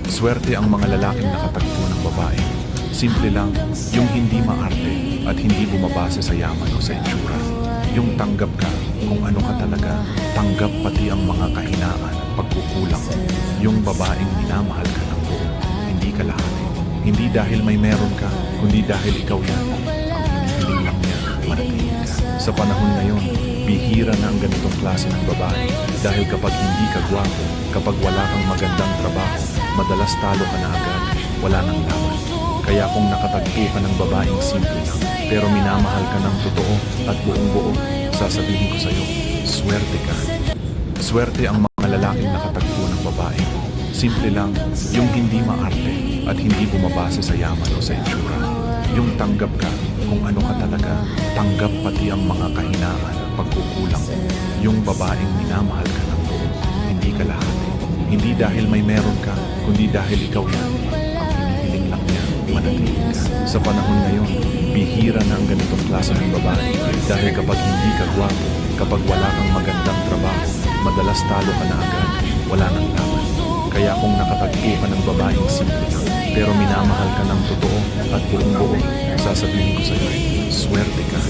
Swerte ang mga lalaking nakatagpo ng babae. Simple lang, yung hindi maarte at hindi bumabase sa yaman o sa itsura. Yung tanggap ka kung ano ka talaga, tanggap pati ang mga kahinaan at pagkukulang mo. Yung babaeng minamahal ka ng buo, hindi ka lahat. Hindi dahil may meron ka, kundi dahil ikaw yan. Ang hinihiling lang niya, manatili ka. Sa panahon ngayon, bihira na ang ganitong klase ng babae dahil kapag hindi ka gwapo, kapag wala kang magandang trabaho, madalas talo ka na agad, wala nang laban. Kaya kung nakatagpo ka ng babaeng simple lang, pero minamahal ka ng totoo at buong-buo, sasabihin ko sa'yo, swerte ka. Swerte ang mga lalaking nakatagpo ng babae. Simple lang, yung hindi maarte at hindi bumabase sa yaman o sa itsura. Yung tanggap ka kung ano ka talaga, tanggap pati ang mga kahinaan at pagkukulang mo. Yung babaeng minamahal ka ng buo, hindi ka lahat. Hindi dahil may meron ka, kundi dahil ikaw yan. Ang hinihiling lang niya, manatili ka. Sa panahon ngayon, bihira na ang ganitong klase ng babae dahil kapag hindi ka gwapo, kapag wala kang magandang trabaho, madalas talo ka na agad, wala nang laban. Kaya kung nakatagpo ka ng babaeng simple lang, pero minamahal ka ng totoo at buong-buo, sasabihin ko sa'yo, swerte ka.